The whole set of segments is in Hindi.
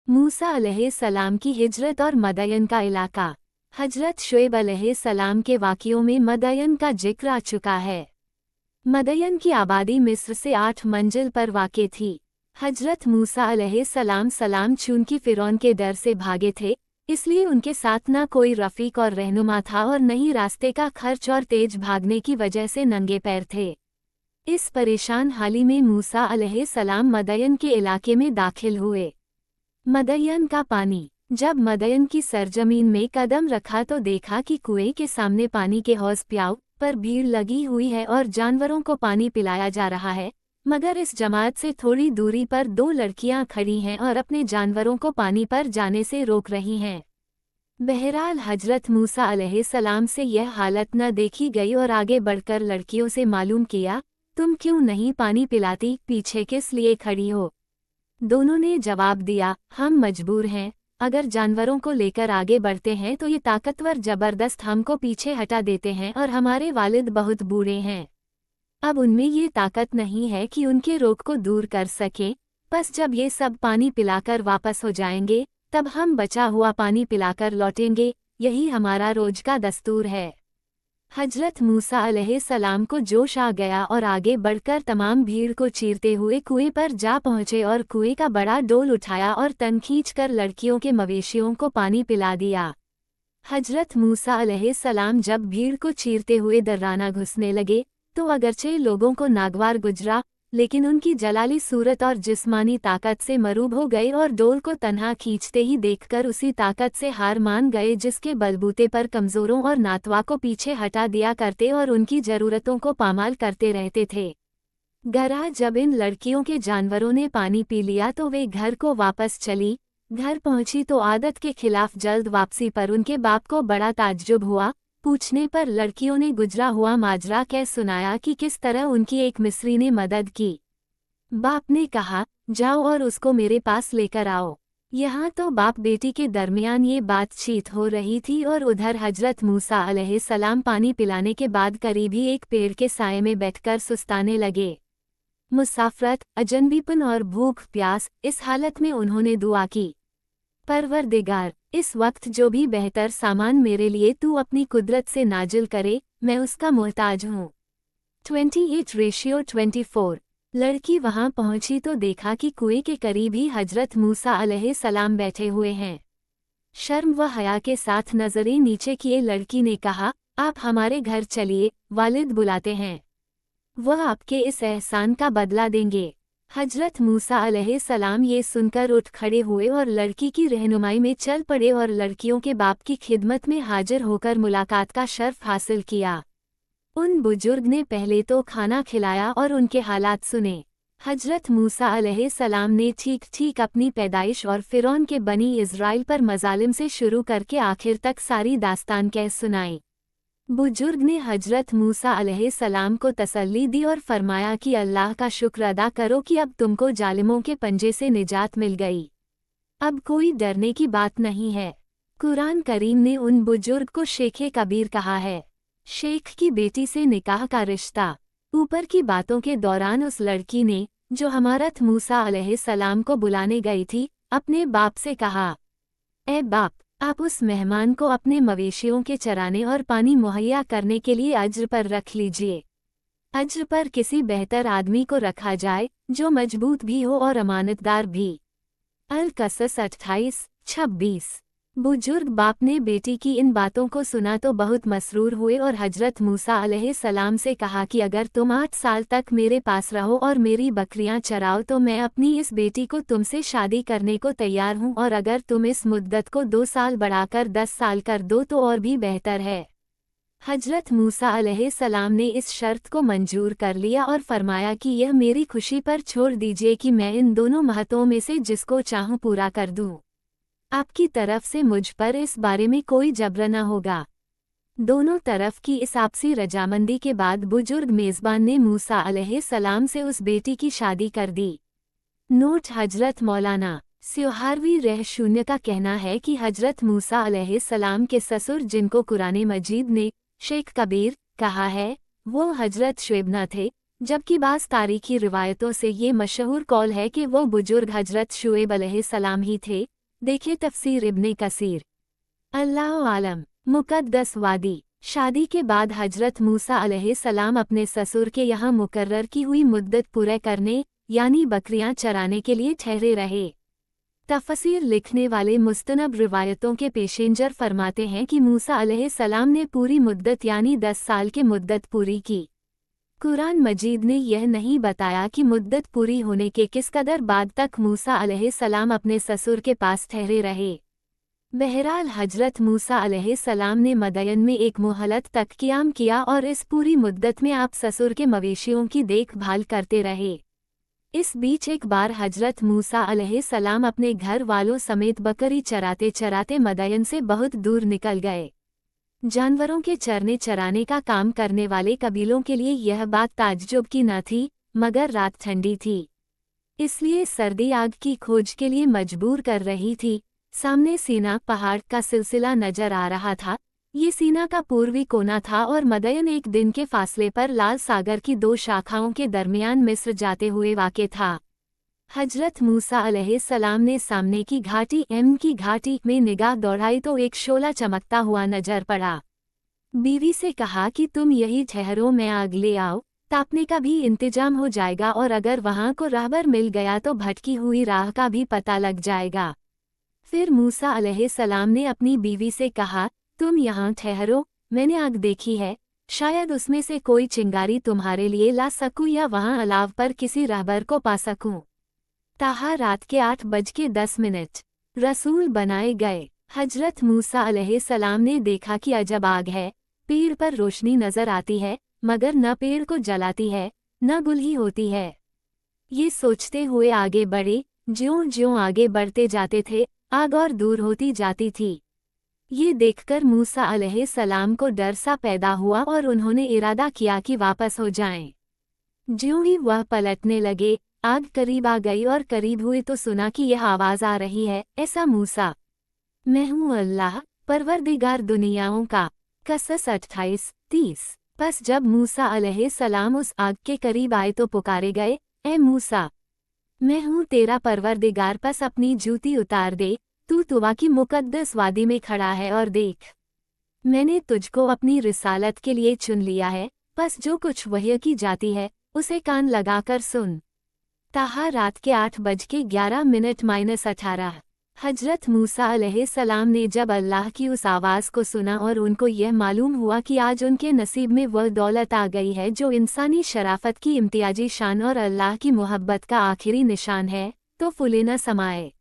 मूसा अलैहिस्सलाम की हिजरत और मदयन का इलाका। हजरत शुएब अलैहिस्सलाम के वाक़ियों में मदयन का जिक्र आ चुका है। मदयन की आबादी मिस्र से 8 मंजिल पर वाक़ थी। हजरत मूसा अलैहिस्सलाम चूंकि फ़िरौन के डर से भागे थे, इसलिए उनके साथ न कोई रफ़ीक और रहनुमा था और न ही रास्ते का खर्च और तेज भागने की वजह से नंगे पैर थे। इस परेशान हाली में मूसा अलैहिस्सलाम मदयन के इलाके में दाखिल हुए। मदयन का पानी। जब मदयन की सरजमीन में कदम रखा तो देखा कि कुएं के सामने पानी के हौज प्याऊ पर भीड़ लगी हुई है और जानवरों को पानी पिलाया जा रहा है, मगर इस जमात से थोड़ी दूरी पर 2 लड़कियां खड़ी हैं और अपने जानवरों को पानी पर जाने से रोक रही हैं। बहरहाल हजरत मूसा अलैहिस्सलाम से यह हालत न देखी गई और आगे बढ़कर लड़कियों से मालूम किया, तुम क्यों नहीं पानी पिलाती, पीछे किस लिए खड़ी हो? दोनों ने जवाब दिया, हम मजबूर हैं, अगर जानवरों को लेकर आगे बढ़ते हैं तो ये ताकतवर जबरदस्त हमको पीछे हटा देते हैं और हमारे वालिद बहुत बूढ़े हैं। अब उनमें ये ताकत नहीं है कि उनके रोग को दूर कर सकें, बस जब ये सब पानी पिलाकर वापस हो जाएंगे, तब हम बचा हुआ पानी पिलाकर लौटेंगे, यही हमारा रोज का दस्तूर है। हजरत मूसा अलैहिस्सलाम को जोश आ गया और आगे बढ़कर तमाम भीड़ को चीरते हुए कुएं पर जा पहुंचे और कुएं का बड़ा डोल उठाया और तन खींचकर लड़कियों के मवेशियों को पानी पिला दिया। हजरत मूसा अलैहिस्सलाम जब भीड़ को चीरते हुए दर्राना घुसने लगे, तो अगरचे लोगों को नागवार गुजरा, लेकिन उनकी जलाली सूरत और जिस्मानी ताकत से मरूब हो गए और डोल को तन्हा खींचते ही देखकर उसी ताकत से हार मान गए जिसके बलबूते पर कमज़ोरों और नातवा को पीछे हटा दिया करते और उनकी ज़रूरतों को पामाल करते रहते थे। गरा जब इन लड़कियों के जानवरों ने पानी पी लिया तो वे घर को वापस चली। घर पहुंची तो आदत के खिलाफ जल्द वापसी पर उनके बाप को बड़ा ताज्जुब हुआ। पूछने पर लड़कियों ने गुजरा हुआ माजरा कह सुनाया कि किस तरह उनकी एक मिस्री ने मदद की। बाप ने कहा, जाओ और उसको मेरे पास लेकर आओ। यहाँ तो बाप बेटी के दरमियान ये बातचीत हो रही थी और उधर हजरत मूसा अलैहिस्सलाम पानी पिलाने के बाद करीब ही एक पेड़ के साये में बैठकर सुस्ताने लगे। मुसाफरत, अजनबीपन और भूख प्यास, इस हालत में उन्होंने दुआ की, परवरदिगार, इस वक्त जो भी बेहतर सामान मेरे लिए तू अपनी कुदरत से नाजिल करे, मैं उसका मोहताज हूँ। 28:24। लड़की वहां पहुंची तो देखा कि कुएं के करीब ही हजरत मूसा अलैहिस्सलाम बैठे हुए हैं। शर्म व हया के साथ नजरें नीचे किए लड़की ने कहा, आप हमारे घर चलिए, वालिद बुलाते हैं, वह आपके इस एहसान का बदला देंगे। हजरत मूसा अलैहिस्सलाम ये सुनकर उठ खड़े हुए और लड़की की रहनुमाई में चल पड़े और लड़कियों के बाप की खिदमत में हाजिर होकर मुलाकात का शर्फ हासिल किया। उन बुजुर्ग ने पहले तो खाना खिलाया और उनके हालात सुने। हजरत मूसा अलैहिस्सलाम ने ठीक ठीक अपनी पैदाइश और फ़िरौन के बनी इज़राइल पर मज़ालिम से शुरू करके आखिर तक सारी दास्तान कह सुनाई। बुजुर्ग ने हजरत मूसा अलैहिस्सलाम को तसल्ली दी और फरमाया कि अल्लाह का शुक्र अदा करो कि अब तुमको जालिमों के पंजे से निजात मिल गई। अब कोई डरने की बात नहीं है। कुरान करीम ने उन बुजुर्ग को शेखे कबीर कहा है। शेख की बेटी से निकाह का रिश्ता। ऊपर की बातों के दौरान उस लड़की ने, जो हमारत मूसा अलैहिस्सलाम को बुलाने गई थी, अपने बाप से कहा, ए बाप, आप उस मेहमान को अपने मवेशियों के चराने और पानी मुहैया करने के लिए अज्र पर रख लीजिए। अज्र पर किसी बेहतर आदमी को रखा जाए, जो मजबूत भी हो और अमानतदार भी। अल-कसस 28:26। बुजुर्ग बाप ने बेटी की इन बातों को सुना तो बहुत मसरूर हुए और हजरत मूसा अलैहिस्सलाम से कहा कि अगर तुम 8 साल तक मेरे पास रहो और मेरी बकरियां चराओ तो मैं अपनी इस बेटी को तुमसे शादी करने को तैयार हूं, और अगर तुम इस मुद्दत को 2 साल बढ़ाकर 10 साल कर दो तो और भी बेहतर है। हजरत मूसा अलैहिस्सलाम ने इस शर्त को मंजूर कर लिया और फरमाया कि यह मेरी खुशी पर छोड़ दीजिए कि मैं इन दोनों महतों में से जिसको चाहूं पूरा कर दूं। आपकी तरफ से मुझ पर इस बारे में कोई जबर न होगा। दोनों तरफ की इस आपसी रजामंदी के बाद बुजुर्ग मेज़बान ने मूसा अलैहिस्सलाम से उस बेटी की शादी कर दी। नोट, हजरत मौलाना स्योहारवी रह शून्य का कहना है कि हजरत मूसा अलैहिस्सलाम के ससुर, जिनको कुरान मजीद ने शेख कबीर कहा है, वो हजरत शुएब न थे, जबकि बाज़ तारीखी रिवायतों से ये मशहूर कौल है कि वो बुजुर्ग हजरत शुएब अलैहिस्सलाम ही थे। देखे तफसीर इब्ने कसीर। अल्लाह आलम। मुकद्दस वादी। शादी के बाद हजरत मूसा अलैहिस्सलाम अपने ससुर के यहाँ मुकर्रर की हुई मुद्दत पूरे करने यानी बकरियां चराने के लिए ठहरे रहे। तफसीर लिखने वाले मुस्तनब रिवायतों के पेशेंजर फरमाते हैं कि मूसा अलैहिस्सलाम ने पूरी मुद्दत यानी 10 साल की मुद्दत पूरी की। कुरान मजीद ने यह नहीं बताया कि मुद्दत पूरी होने के किस कदर बाद तक मूसा अलैहिस्सलाम अपने ससुर के पास ठहरे रहे। बहरहाल हजरत मूसा अलैहिस्सलाम ने मदयन में एक मुहलत तक क़याम किया और इस पूरी मुद्दत में आप ससुर के मवेशियों की देखभाल करते रहे। इस बीच एक बार हजरत मूसा अलैहिस्सलाम अपने घर वालों समेत बकरी चराते चराते मदयन से बहुत दूर निकल गए। जानवरों के चरने चराने का काम करने वाले कबीलों के लिए यह बात ताज्जुब की न थी, मगर रात ठंडी थी, इसलिए सर्दी आग की खोज के लिए मजबूर कर रही थी। सामने सीना पहाड़ का सिलसिला नजर आ रहा था। ये सीना का पूर्वी कोना था और मदयन एक दिन के फासले पर लाल सागर की 2 शाखाओं के दरमियान मिस्र जाते हुए वाक़े था। हजरत मूसा अलैहिस्सलाम ने सामने की घाटी की घाटी में निगाह दौड़ाई तो एक शोला चमकता हुआ नजर पड़ा। बीवी से कहा कि तुम यही ठहरो, मैं आग ले आओ, तापने का भी इंतजाम हो जाएगा और अगर वहां को राहबर मिल गया तो भटकी हुई राह का भी पता लग जाएगा। फिर मूसा अलैहिस्सलाम ने अपनी बीवी से कहा, तुम यहाँ ठहरो, मैंने आग देखी है, शायद उसमें से कोई चिंगारी तुम्हारे लिए ला सकूं या वहाँ अलाव पर किसी राहबर को पा सकूं। ताहा रात के 8:10 रसूल बनाए गए। हजरत मूसा अलैहिस्सलाम ने देखा कि अजब आग है, पेड़ पर रोशनी नजर आती है मगर न पेड़ को जलाती है न गुल्ही होती है। ये सोचते हुए आगे बढ़े। ज्यों ज्यों आगे बढ़ते जाते थे आग और दूर होती जाती थी। ये देखकर मूसा अलैहिस्सलाम को डर सा पैदा हुआ और उन्होंने इरादा किया कि वापस हो जाएं। ज्यों ही वह पलटने लगे आग करीब आ गई और करीब हुए तो सुना कि यह आवाज़ आ रही है, ऐसा मूसा, मैं हूँ अल्लाह परवरदिगार दुनियाओं का। कसस 28:30। बस जब मूसा अलैहिस्सलाम उस आग के करीब आए तो पुकारे गए, ए मूसा, मैं हूँ तेरा परवरदिगार, बस अपनी जूती उतार दे, तू तुवा की मुकद्दस वादी में खड़ा है और देख, मैंने तुझको अपनी रिसालत के लिए चुन लिया है, बस जो कुछ वही की जाती है उसे कान लगाकर सुन। ताहा रात के 8:11 हजरत मूसा अलैहिस्सलाम ने जब अल्लाह की उस आवाज़ को सुना और उनको यह मालूम हुआ कि आज उनके नसीब में वह दौलत आ गई है जो इंसानी शराफत की इम्तियाजी शान और अल्लाह की मोहब्बत का आखिरी निशान है, तो फूले न समाए।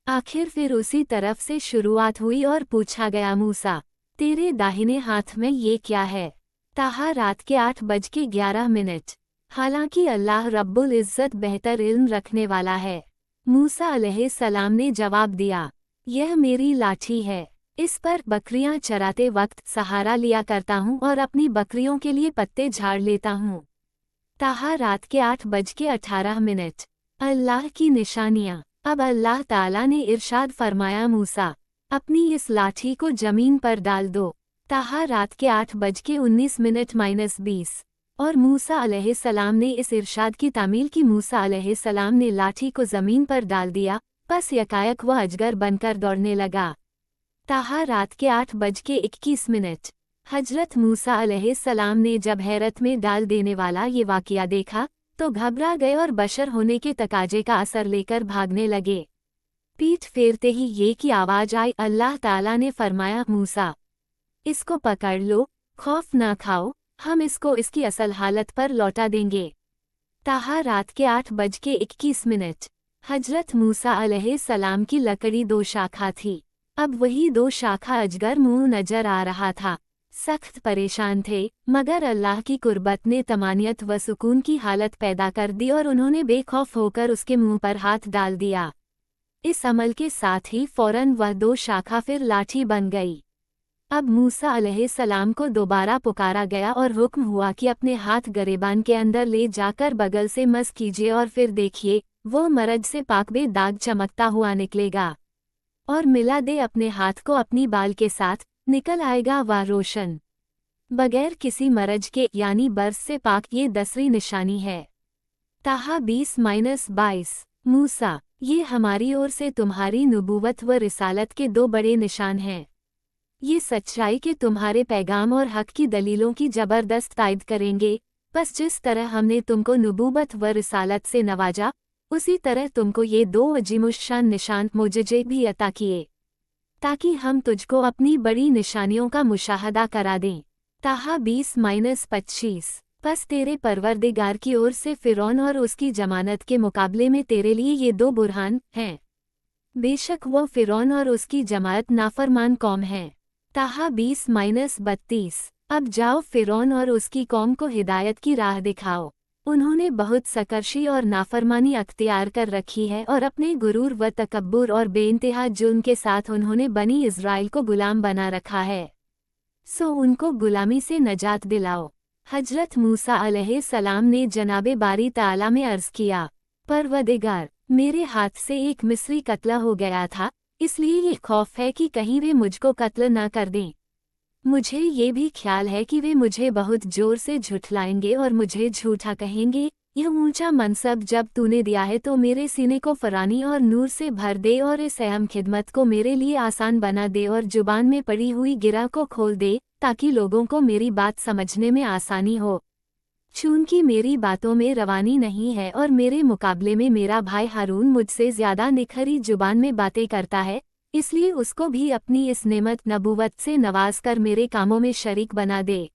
आखिर फिर उसी तरफ से शुरुआत हुई और पूछा गया, मूसा, तेरे दाहिने हाथ में ये क्या है? ताहा रात के 8:11। हालांकि अल्लाह रब्बुल इज़्ज़त बेहतर इल्म रखने वाला है। मूसा अलैहिस्सलाम ने जवाब दिया, यह मेरी लाठी है, इस पर बकरियां चराते वक्त सहारा लिया करता हूँ और अपनी बकरियों के लिए पत्ते झाड़ लेता हूँ। ताहा रात के 8:18। अल्लाह की निशानियाँ। अब अल्लाह ताला ने इरशाद फरमाया, मूसा, अपनी इस लाठी को जमीन पर डाल दो। ताहा रात के 8:19-20। और मूसा अलैहिस्सलाम ने इस इरशाद की तामील की। मूसा अलैहिस्सलाम ने लाठी को ज़मीन पर डाल दिया, बस यकायक वह अजगर बनकर दौड़ने लगा। ताहा रात के 8:21। हजरत मूसा अलैहिस्सलाम ने जब हैरत में डाल देने वाला ये वाक़या देखा तो घबरा गए और बशर होने के तकाजे का असर लेकर भागने लगे। पीठ फेरते ही ये की आवाज़ आई, अल्लाह ताला ने फरमाया, मूसा, इसको पकड़ लो, खौफ ना खाओ, हम इसको इसकी असल हालत पर लौटा देंगे। ताहा रात के 8:21। हजरत मूसा अलैहिस्सलाम की लकड़ी 2 शाखा थी। अब वही 2 शाखा अजगर मुंह नजर आ रहा था। सख्त परेशान थे, मगर अल्लाह की कुर्बत ने तमानियत व सुकून की हालत पैदा कर दी और उन्होंने बेखौफ होकर उसके मुंह पर हाथ डाल दिया। इस अमल के साथ ही फौरन वह 2 शाखा फिर लाठी बन गई। अब मूसा अलैहिस्सलाम को दोबारा पुकारा गया और हुक्म हुआ कि अपने हाथ गरेबान के अंदर ले जाकर बगल से मस कीजिए और फिर देखिए वो मरज से पाक दाग चमकता हुआ निकलेगा और मिला दे अपने हाथ को अपनी बाल के साथ, निकल आएगा वह रोशन। बगैर किसी मरज के यानी बर्स से पाक, ये 10वीं निशानी है। ताहा 20-22। मूसा, ये हमारी ओर से तुम्हारी नबूवत व रिसालत के 2 बड़े निशान हैं। ये सच्चाई के तुम्हारे पैगाम और हक की दलीलों की जबरदस्त तायद करेंगे। बस जिस तरह हमने तुमको नबूवत व रिसालत से नवाजा, उसी तरह तुमको ये 2 अजीमुश्शान निशान मुझे भी अता किए, ताकि हम तुझको अपनी बड़ी निशानियों का मुशाहदा करा दें। ताहा 20-25। बस तेरे परवरदिगार की ओर से फ़िरौन और उसकी जमानत के मुकाबले में तेरे लिए ये 2 बुरहान हैं। बेशक वो फ़िरौन और उसकी जमात नाफरमान कौम है। ताहा 20-32। अब जाओ, फ़िरौन और उसकी कौम को हिदायत की राह दिखाओ। उन्होंने बहुत सकर्शी और नाफरमानी अख्तियार कर रखी है और अपने गुरूर व तकब्बुर और बेइंतहा जुल्म के साथ उन्होंने बनी इज़राइल को गुलाम बना रखा है। सो उनको गुलामी से नजात दिलाओ। हजरत मूसा अलैहिस्सलाम ने जनाबे बारी ताला में अर्ज़ किया, परवरदिगार, मेरे हाथ से एक मिस्री कत्ल हो गया था, इसलिए ये खौफ है कि कहीं वे मुझको कत्ल न कर दें। मुझे ये भी ख्याल है कि वे मुझे बहुत जोर से झुठलाएंगे और मुझे झूठा कहेंगे। यह ऊंचा मनसब जब तूने दिया है तो मेरे सीने को फरानी और नूर से भर दे और इस अहम खिदमत को मेरे लिए आसान बना दे और जुबान में पड़ी हुई गिरा को खोल दे, ताकि लोगों को मेरी बात समझने में आसानी हो। चूंकि मेरी बातों में रवानी नहीं है और मेरे मुकाबले में मेरा भाई हारून मुझसे ज़्यादा निखरी जुबान में बातें करता है, इसलिए उसको भी अपनी इस नेमत नबूवत से नवाज कर मेरे कामों में शरीक बना दे।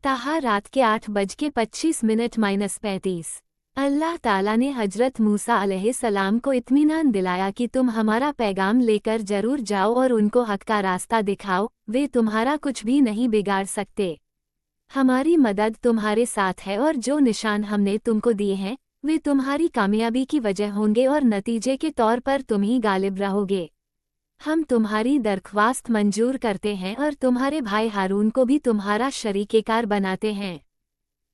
ताहा रात के 8:25-35। अल्लाह ताला ने हजरत मूसा अलैहिस्सलाम को इत्मीनान दिलाया कि तुम हमारा पैगाम लेकर जरूर जाओ और उनको हक का रास्ता दिखाओ, वे तुम्हारा कुछ भी नहीं बिगाड़ सकते। हमारी मदद तुम्हारे साथ है और जो निशान हमने तुमको दिए हैं, वे तुम्हारी कामयाबी की वजह होंगे और नतीजे के तौर पर तुम ही गालिब रहोगे। हम तुम्हारी दरख्वास्त मंजूर करते हैं और तुम्हारे भाई हारून को भी तुम्हारा शरीकेकार बनाते हैं।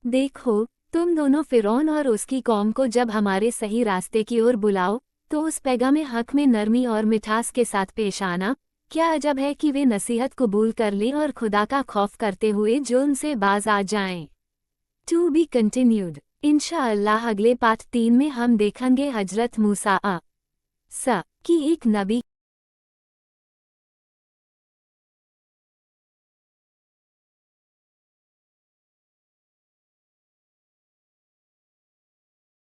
देखो, तुम दोनों फ़िरौन और उसकी कौम को जब हमारे सही रास्ते की ओर बुलाओ, तो उस पैगाम हक में नरमी और मिठास के साथ पेश आना। क्या अजब है कि वे नसीहत कबूल कर लें और खुदा का खौफ करते हुए जुल्म से बाज आ जाएं। To be continued. इंशाअल्लाह अगले पार्ट 3 में हम देखेंगे हजरत मूसा की एक नबी